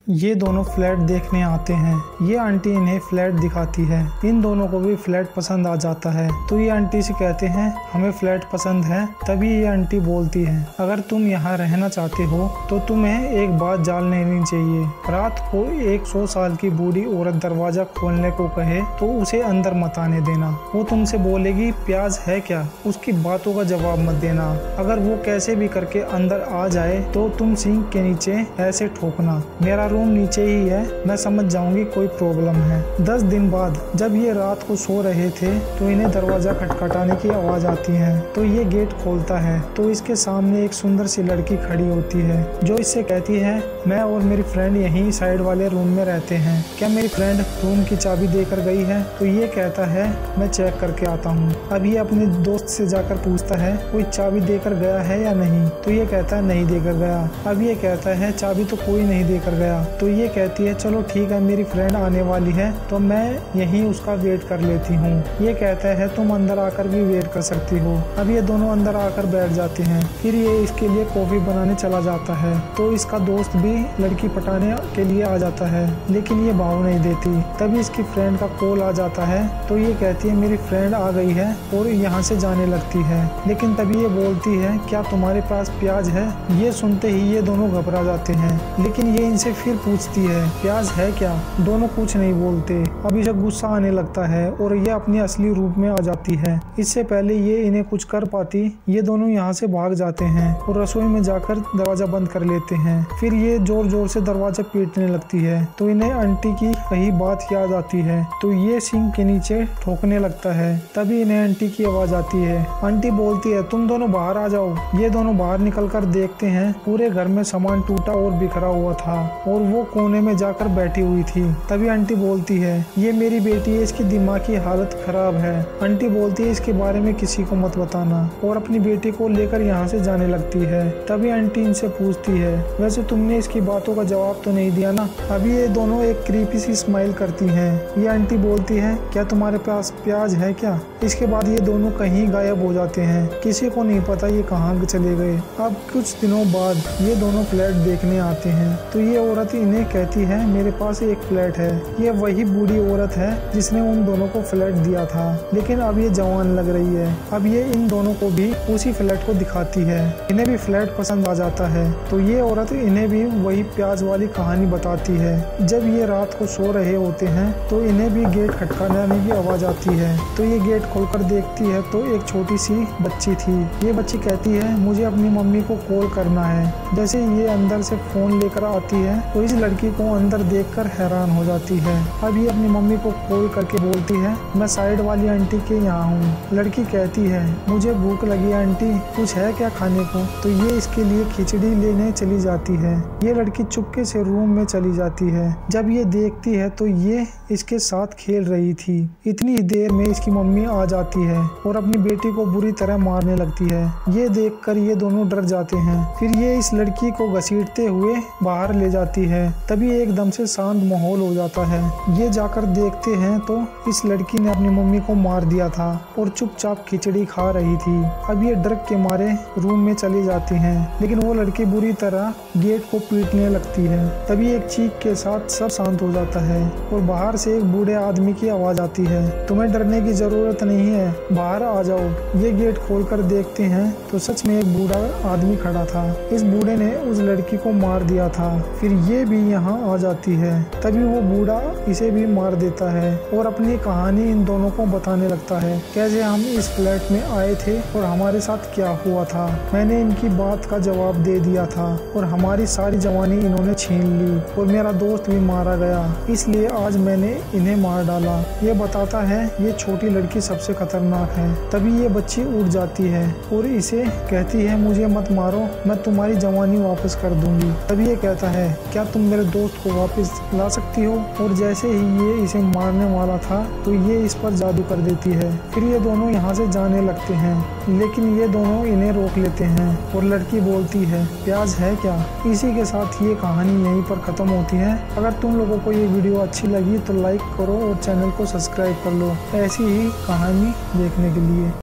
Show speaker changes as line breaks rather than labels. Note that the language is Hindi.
ये दोनों फ्लैट देखने आते हैं। ये आंटी इन्हें फ्लैट दिखाती है। इन दोनों को भी फ्लैट पसंद आ जाता है तो ये आंटी से कहते हैं हमें फ्लैट पसंद है। तभी ये आंटी बोलती है अगर तुम यहाँ रहना चाहते हो तो तुम्हें एक बात जान लेनी चाहिए। रात को 100 साल की बूढ़ी औरत दरवाजा खोलने को कहे तो उसे अंदर मत आने देना। वो तुमसे बोलेगी प्याज है क्या, उसकी बातों का जवाब मत देना। अगर वो कैसे भी करके अंदर आ जाए तो तुम सिंक के नीचे ऐसे ठोकना। मेरा रूम नीचे ही है, मैं समझ जाऊंगी कोई प्रॉब्लम है। 10 दिन बाद जब ये रात को सो रहे थे तो इन्हें दरवाजा खटखटाने की आवाज आती है तो ये गेट खोलता है तो इसके सामने एक सुंदर सी लड़की खड़ी होती है जो इससे कहती है मैं और मेरी फ्रेंड यहीं साइड वाले रूम में रहते हैं, क्या मेरी फ्रेंड रूम की चाबी देकर गई है? तो ये कहता है मैं चेक करके आता हूँ। अब ये अपने दोस्त से जाकर पूछता है कोई चाबी देकर गया है या नहीं? तो ये कहता है नहीं देकर गया। अब ये कहता है चाबी तो कोई नहीं देकर गया। तो ये कहती है चलो ठीक है, मेरी फ्रेंड आने वाली है तो मैं यहीं उसका वेट कर लेती हूँ। ये कहता है तुम अंदर आकर भी वेट कर सकती हो। अब ये दोनों अंदर आकर बैठ जाते हैं। फिर ये इसके लिए कॉफी बनाने चला जाता है तो इसका दोस्त भी लड़की पटाने के लिए आ जाता है लेकिन ये भाव नहीं देती। तभी इसकी फ्रेंड का कॉल आ जाता है तो ये कहती है मेरी फ्रेंड आ गई है और यहाँ से जाने लगती है। लेकिन तभी ये बोलती है क्या तुम्हारे पास प्याज है? ये सुनते ही ये दोनों घबरा जाते हैं लेकिन ये इनसे फिर पूछती है प्याज है क्या? दोनों कुछ नहीं बोलते। अब इसे गुस्सा आने लगता है और ये अपनी असली रूप में आ जाती है। इससे पहले ये इन्हें कुछ कर पाती ये दोनों यहाँ से भाग जाते हैं और रसोई में जाकर दरवाजा बंद कर लेते हैं। फिर ये जोर जोर से दरवाजा पीटने लगती है तो इन्हें आंटी की कही बात याद आती है तो ये सिंक के नीचे ठोकने लगता है। तभी इन्हें आंटी की आवाज आती है। आंटी बोलती है तुम दोनों बाहर आ जाओ। ये दोनों बाहर निकलकर देखते हैं पूरे घर में सामान टूटा और बिखरा हुआ था और वो कोने में जाकर बैठी हुई थी। तभी आंटी बोलती है ये मेरी बेटी है, इसकी दिमाग की हालत खराब है। आंटी बोलती है इसके बारे में किसी को मत बताना और अपनी बेटी को लेकर यहाँ से जाने लगती है। तभी आंटी इनसे पूछती है वैसे तुमने इसकी बातों का जवाब तो नहीं दिया ना? अभी ये दोनों एक क्रीपी सी स्माइल करती हैं। ये आंटी बोलती है क्या तुम्हारे पास प्याज है क्या? इसके बाद ये दोनों कहीं गायब हो जाते हैं। किसी को नहीं पता ये कहाँ चले गए। अब कुछ दिनों बाद ये दोनों फ्लैट देखने आते हैं तो ये औरत इन्हें कहती है मेरे पास एक फ्लैट है। ये वही बूढ़ी औरत है जिसने उन दोनों को फ्लैट दिया था लेकिन अब ये जवान लग रही है। अब ये इन दोनों को भी उसी फ्लैट को दिखाती है। इन्हें भी फ्लैट पसंद आ जाता है तो ये औरत इन्हें भी वही प्याज वाली कहानी बताती है। जब ये रात को सो रहे होते हैं तो इन्हें भी गेट खटखटाने की आवाज आती है तो ये गेट खोलकर देखती है तो एक छोटी सी बच्ची थी। ये बच्ची कहती है मुझे अपनी मम्मी को कॉल करना है। जैसे ये अंदर से फोन लेकर आती है तो इस लड़की को अंदर देखकर हैरान हो जाती है। अब ये अपनी मम्मी को कॉल करके बोलती है मैं साइड वाली आंटी के यहाँ हूँ। लड़की कहती है मुझे भूख लगी है आंटी, कुछ है क्या खाने को? तो ये इसके लिए खिचड़ी लेने चली जाती है। ये लड़की चुपके से रूम में चली जाती है। जब ये देखती है तो ये इसके साथ खेल रही थी। इतनी देर में इसकी मम्मी आ जाती है और अपनी बेटी को बुरी तरह मारने लगती है। ये देखकर ये दोनों डर जाते हैं। फिर ये इस लड़की को घसीटते हुए बाहर ले जाती है। तभी एकदम से शांत माहौल हो जाता है। ये जाकर देखते हैं तो इस लड़की ने अपनी मम्मी को मार दिया था और चुपचाप खिचड़ी खा रही थी। अब ये डर के मारे रूम में चली जाती हैं लेकिन वो लड़की बुरी तरह गेट को पीटने लगती है। तभी एक चीख के साथ सब शांत हो जाता है और बाहर से एक बूढ़े आदमी की आवाज आती है तुम्हें डरने की जरूरत नहीं है, बाहर आ जाओ। ये गेट खोलकर देखते हैं तो सच में एक बूढ़ा आदमी खड़ा था। इस बूढ़े ने उस लड़की को मार दिया था। फिर ये भी यहाँ आ जाती है। तभी वो बूढ़ा इसे भी मार देता है और अपनी कहानी इन दोनों को बताने लगता है कैसे हम इस फ्लैट में आए थे और हमारे साथ क्या हुआ था। मैंने इनकी बात का जवाब दे दिया था और हमारी सारी जवानी इन्होंने छीन ली और मेरा दोस्त भी मारा गया, इसलिए आज मैंने इन्हें मार डाला। ये बताता है ये छोटी लड़की सबसे खतरनाक है। तभी ये बच्ची उठ जाती है और इसे कहती है मुझे मत मारो, मैं तुम्हारी जवानी वापस कर दूंगी। तभी ये कहता है क्या तुम मेरे दोस्त को वापस ला सकती हो? और जैसे ही ये इसे मारने वाला था तो ये इस पर जादू कर देती है। फिर ये दोनों यहाँ से जाने लगते हैं लेकिन ये दोनों इन्हें रोक लेते हैं और लड़की बोलती है प्याज है क्या? इसी के साथ ये कहानी यहीं पर खत्म होती है। अगर तुम लोगों को ये वीडियो अच्छी लगी तो लाइक करो और चैनल को सब्सक्राइब कर लो ऐसी ही कहानी देखने के लिए।